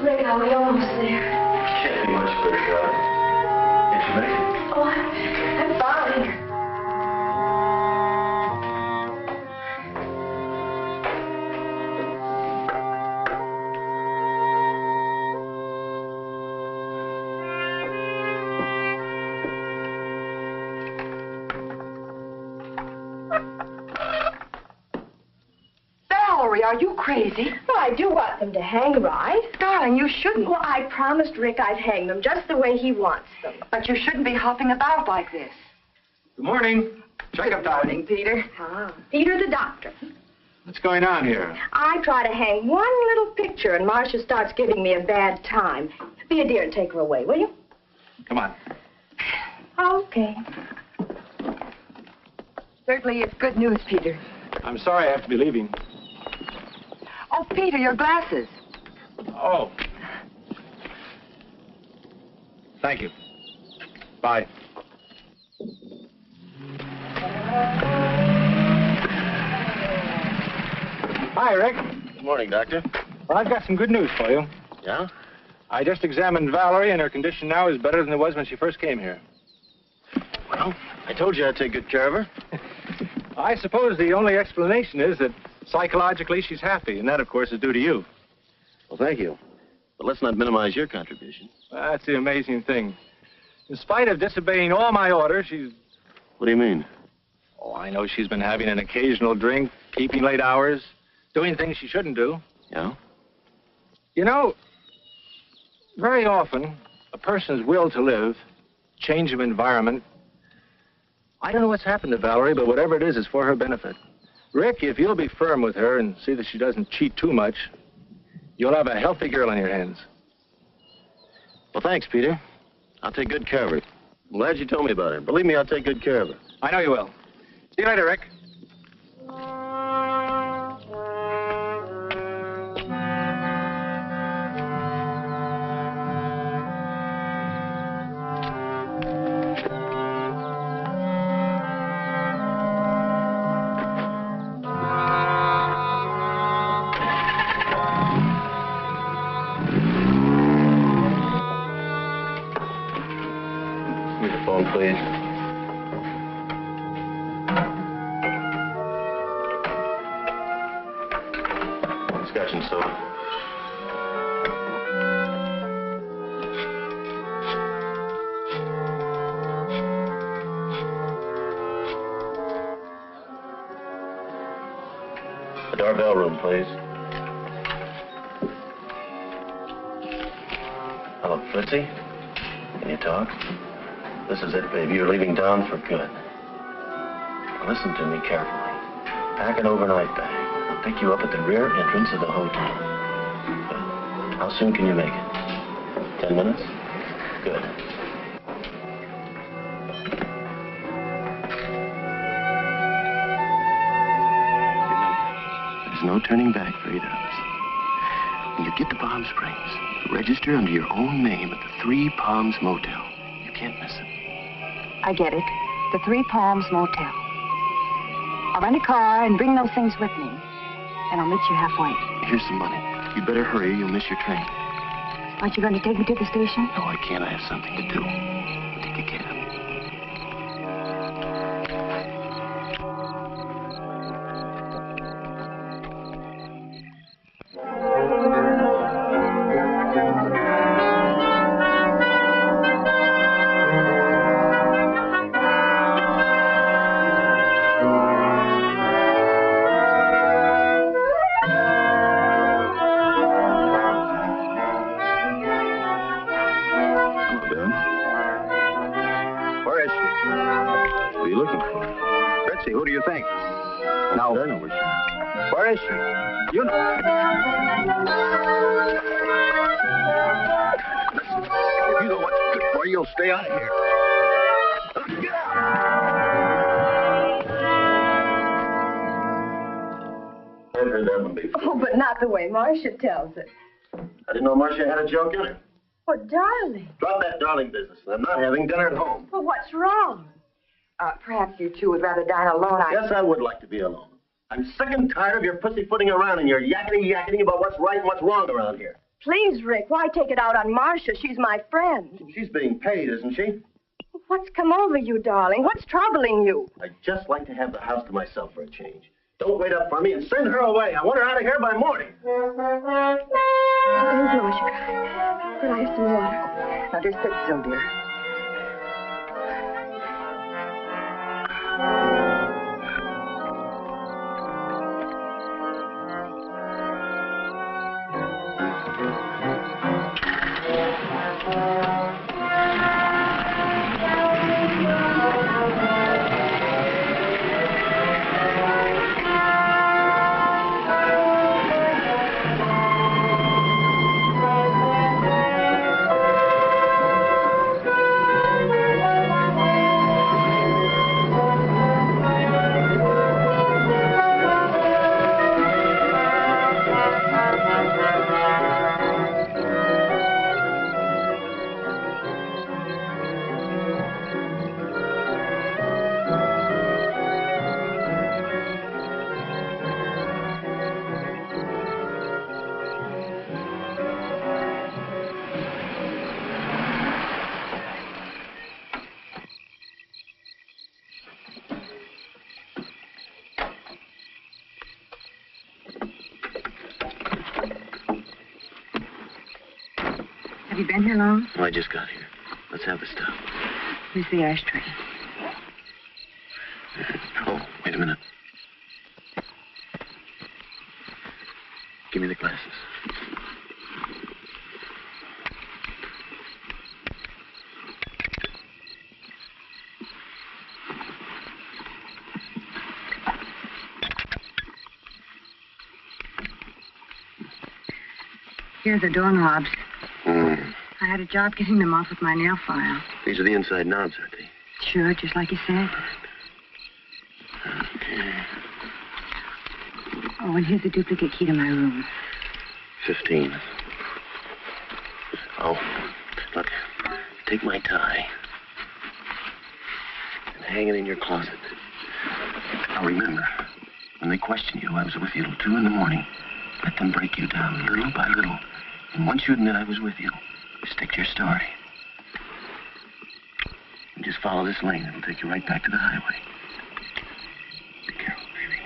Rick, are we almost there? Shit. Valerie, are you crazy? Well, I do want them to hang, right? Darling, you shouldn't. Well, I promised Rick I'd hang them just the way he wants them. But you shouldn't be hopping about like this. Good morning. Check-up time. Morning, Peter. Ah, Peter the doctor. What's going on here? I try to hang one little picture, and Marcia starts giving me a bad time. Be a dear and take her away, will you? Come on. Okay. Certainly it's good news, Peter. I'm sorry I have to be leaving. Oh, Peter, your glasses. Oh. Thank you. Bye. Hi, Rick. Good morning, Doctor. Well, I've got some good news for you. Yeah? I just examined Valerie, and her condition now is better than it was when she first came here. Well, I told you I'd take good care of her. I suppose the only explanation is that psychologically she's happy, and that, of course, is due to you. Well, thank you. But let's not minimize your contribution. That's the amazing thing. In spite of disobeying all my orders, she's... What do you mean? Oh, I know she's been having an occasional drink, keeping late hours, doing things she shouldn't do. Yeah? You know, very often, a person's will to live, change of environment, I don't know what's happened to Valerie, but whatever it is for her benefit. Rick, if you'll be firm with her and see that she doesn't cheat too much, you'll have a healthy girl on your hands. Well, thanks, Peter. I'll take good care of her. I'm glad you told me about her. Believe me, I'll take good care of her. I know you will. See you later, Rick. Give me the phone, please. Scotch and soda. The doorbell room, please. Hello, Fritzy? Can you talk? This is it, baby. You're leaving town for good. Now listen to me carefully. Pack an overnight bag. I'll pick you up at the rear entrance of the hotel. Good. How soon can you make it? 10 minutes? Good. Remember, there's no turning back for 8 hours. When you get to Palm Springs, register under your own name at the Three Palms Motel. You can't miss it. I get it. The Three Palms Motel. I'll rent a car and bring those things with me. And I'll meet you halfway. Here's some money. You better hurry. You'll miss your train. Aren't you going to take me to the station? No, I can't. I have something to do. Take a cab. Who do you think? No. I know where she is. Where is she? You know. Listen, if you know what's good for you, you'll stay out of here. Get out! I've heard that one before. Oh, but not the way Marcia tells it. I didn't know Marcia had a joke in her. Oh, darling. Drop that darling business. I'm not having dinner at home. Well, what's wrong? Perhaps you two would rather dine alone. Yes, I would like to be alone. I'm sick and tired of your pussyfooting around and your yakety-yakety about what's right and what's wrong around here. Please, Rick, why take it out on Marcia? She's my friend. She's being paid, isn't she? What's come over you, darling? What's troubling you? I'd just like to have the house to myself for a change. Don't wait up for me and send her away. I want her out of here by morning. There's Marcia. Could I have some water? Now, just sit still, dear. you been here long? Oh, I just got here. Let's have the stuff. Here's the ashtray. Oh, wait a minute. Give me the glasses. Here are the doorknobs. Hmm. I had a job getting them off with my nail file. These are the inside knobs, aren't they? Sure, just like you said. Okay. Oh, and here's a duplicate key to my room. 15. Oh, look. Take my tie. And hang it in your closet. Now remember, when they question you, I was with you till 2 in the morning. Let them break you down little by little. And once you admit I was with you, stick to your story. And just follow this lane. It'll take you right back to the highway. Be careful, baby.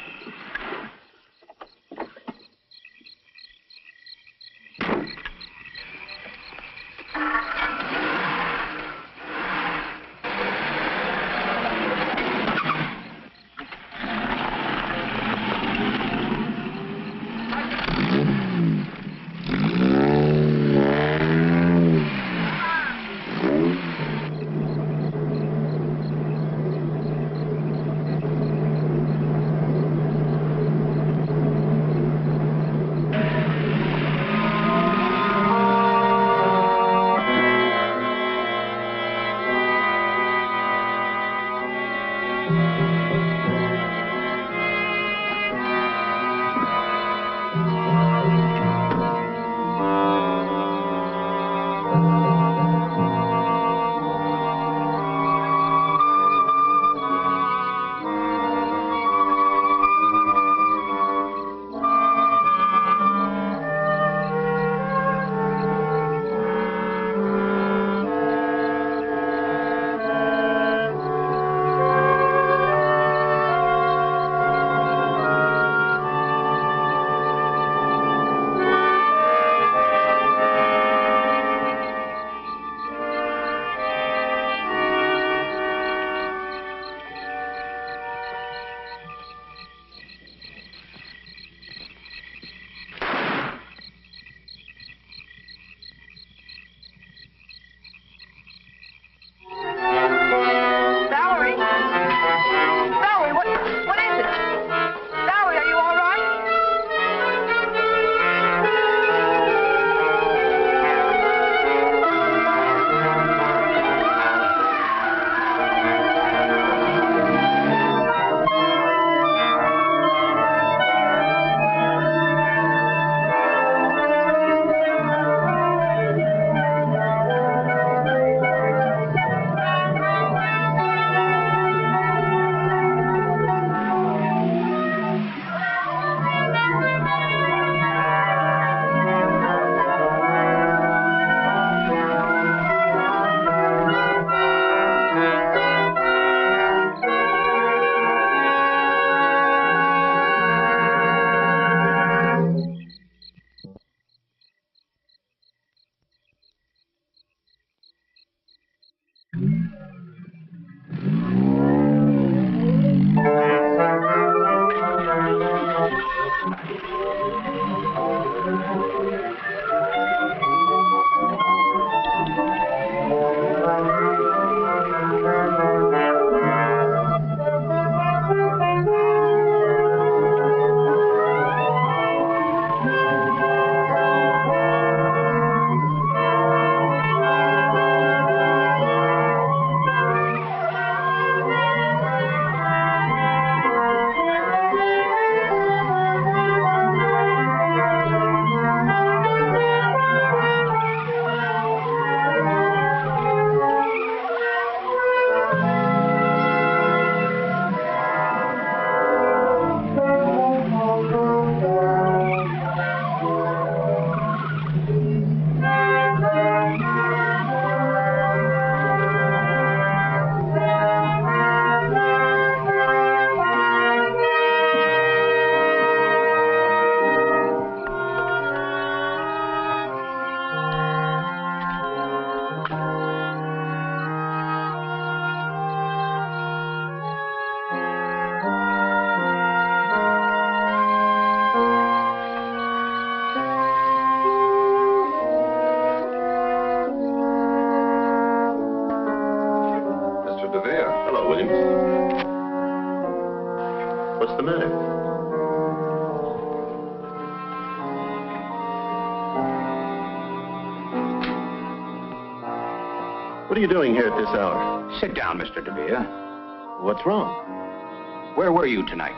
What are you doing here at this hour? Sit down, Mr. DeVere. What's wrong? Where were you tonight?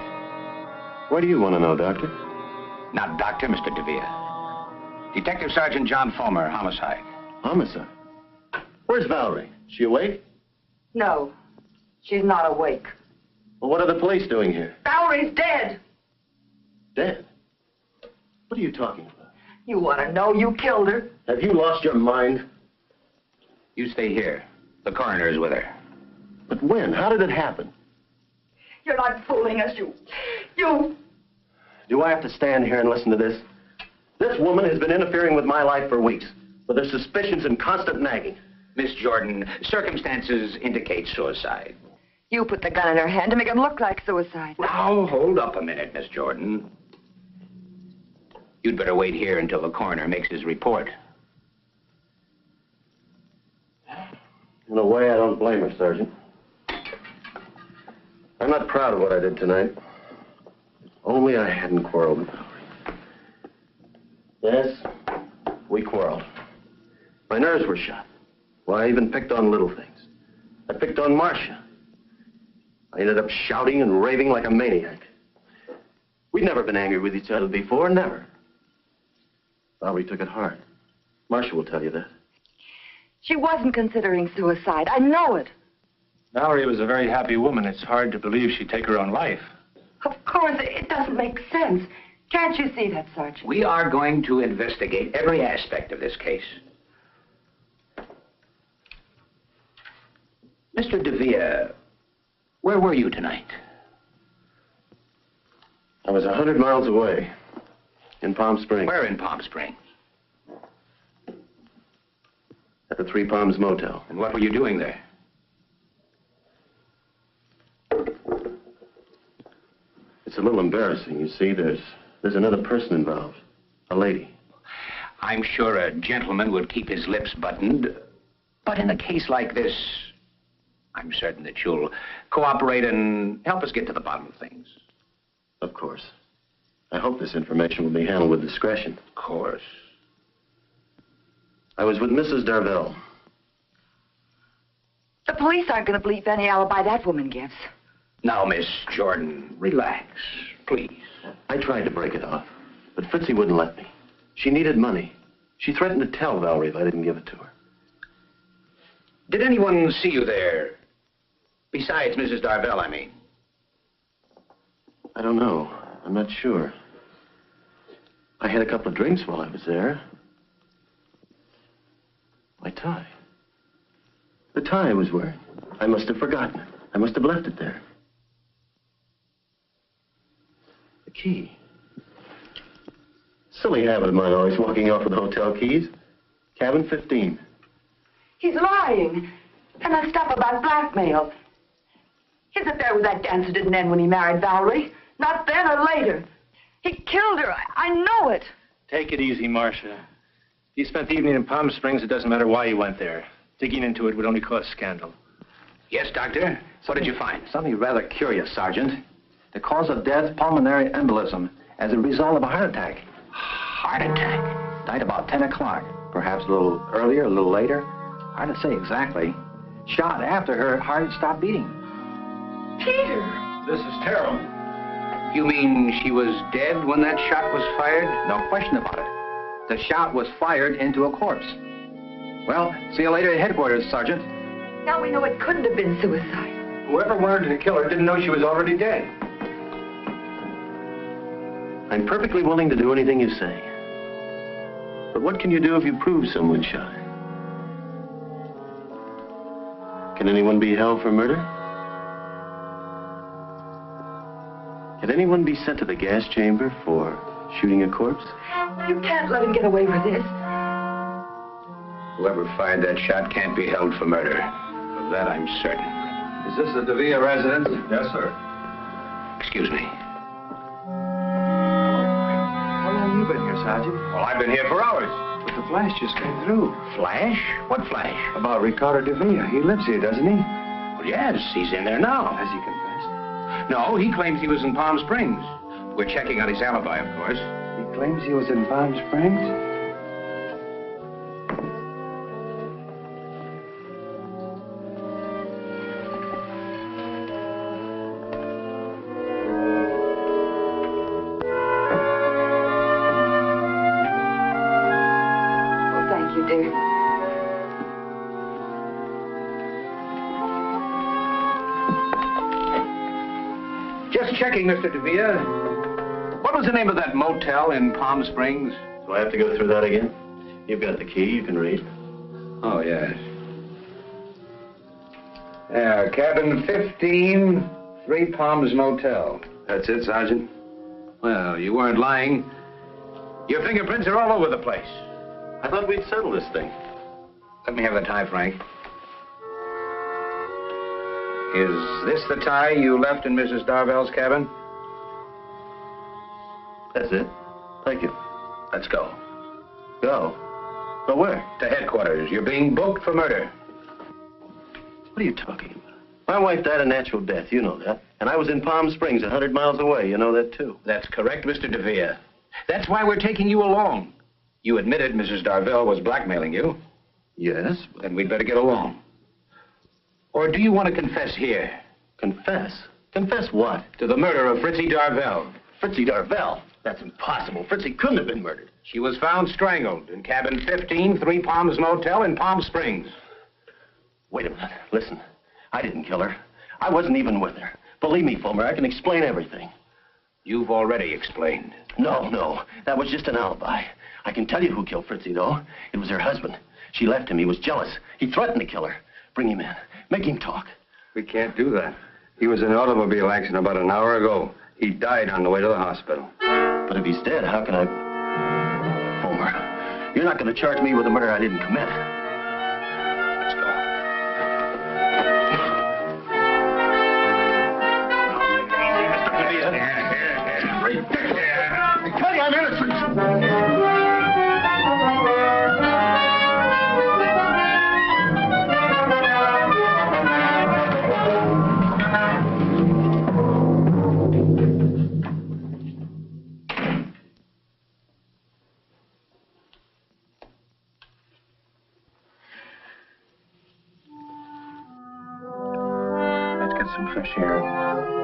Why do you want to know, Doctor? Not Doctor, Mr. DeVere. Detective Sergeant John Fulmer, homicide. Homicide? Where's Valerie? She awake? No, she's not awake. Well, what are the police doing here? Valerie's dead. Dead? What are you talking about? You want to know? You killed her. Have you lost your mind? You stay here. The coroner is with her. But when? How did it happen? You're not fooling us, you... Do I have to stand here and listen to this? This woman has been interfering with my life for weeks, with her suspicions and constant nagging. Miss Jordan, circumstances indicate suicide. You put the gun in her hand to make it look like suicide. Now, hold up a minute, Miss Jordan. You'd better wait here until the coroner makes his report. In a way, I don't blame her, Sergeant. I'm not proud of what I did tonight. If only I hadn't quarreled with Valerie. Yes, we quarreled. My nerves were shot. Well, I even picked on little things. I picked on Marcia. I ended up shouting and raving like a maniac. We'd never been angry with each other before, never. Valerie took it hard. Marcia will tell you that. She wasn't considering suicide. I know it. Valerie was a very happy woman. It's hard to believe she'd take her own life. Of course, it doesn't make sense. Can't you see that, Sergeant? We are going to investigate every aspect of this case. Mr. DeVere, where were you tonight? I was 100 miles away, in Palm Springs. Where in Palm Springs? At the Three Palms Motel. And what were you doing there? It's a little embarrassing. You see, there's another person involved. A lady. I'm sure a gentleman would keep his lips buttoned. But in a case like this, I'm certain that you'll cooperate and help us get to the bottom of things. Of course. I hope this information will be handled with discretion. Of course. I was with Mrs. Darvell. The police aren't going to believe any alibi that woman gives. Now, Miss Jordan, relax, please. I tried to break it off, but Fritzie wouldn't let me. She needed money. She threatened to tell Valerie if I didn't give it to her. Did anyone see you there? Besides Mrs. Darvell, I mean. I don't know. I'm not sure. I had a couple of drinks while I was there. My tie. The tie I was wearing. I must have forgotten it. I must have left it there. The key. Silly habit of mine, always walking off with hotel keys. Cabin 15. He's lying. And that stuff about blackmail. His affair with that dancer didn't end when he married Valerie. Not then or later. He killed her. I know it. Take it easy, Marcia. If you spent the evening in Palm Springs, it doesn't matter why you went there. Digging into it would only cause scandal. Yes, Doctor. What did you find? Something rather curious, Sergeant. The cause of death, pulmonary embolism, as a result of a heart attack. Heart attack? Died about 10 o'clock. Perhaps a little earlier, a little later. Hard to say exactly. Shot after her heart stopped beating. Peter! This is terrible. You mean she was dead when that shot was fired? No question about it. The shot was fired into a corpse. Well, see you later at headquarters, Sergeant. Now we know it couldn't have been suicide. Whoever wanted to kill her didn't know she was already dead. I'm perfectly willing to do anything you say. But what can you do if you prove someone shot her? Can anyone be held for murder? Can anyone be sent to the gas chamber for shooting a corpse? You can't let him get away with this. Whoever fired that shot can't be held for murder. Of that I'm certain. Is this the DeVere residence? Yes, sir. Excuse me. How long have you been here, Sergeant? Well, I've been here for hours. But the flash just came through. Flash? What flash? About Ricardo DeVere. He lives here, doesn't he? Well, yes, he's in there now. Has he confessed? No, he claims he was in Palm Springs. We're checking out his alibi, of course. He claims he was in Palm Springs? checking, Mr. DeVere. What was the name of that motel in Palm Springs? Do I have to go through that again? You've got the key. You can read. Oh, yes. Yeah, cabin 15, Three Palms Motel. That's it, Sergeant? Well, you weren't lying. Your fingerprints are all over the place. I thought we'd settle this thing. Let me have the tie, Frank. Is this the tie you left in Mrs. Darvell's cabin? That's it. Thank you. Let's go. Go? Go where? To headquarters. You're being booked for murder. What are you talking about? My wife died a natural death, you know that. And I was in Palm Springs, 100 miles away. You know that, too. That's correct, Mr. DeVere. That's why we're taking you along. You admitted Mrs. Darvell was blackmailing you. Yes. Then we'd better get along. Or do you want to confess here? Confess? Confess what? To the murder of Fritzie Darvell. Fritzie Darvell? That's impossible. Fritzie couldn't have been murdered. She was found strangled in cabin 15, Three Palms Motel in Palm Springs. Wait a minute. Listen. I didn't kill her. I wasn't even with her. Believe me, Fulmer, I can explain everything. You've already explained. No. That was just an alibi. I can tell you who killed Fritzie, though. It was her husband. She left him. He was jealous. He threatened to kill her. Bring him in. Make him talk. We can't do that. He was in an automobile accident about an hour ago. He died on the way to the hospital. But if he's dead, how can I... Fulmer, you're not going to charge me with a murder I didn't commit. Let's go. I tell you, I'm innocent. Let's get some fresh air.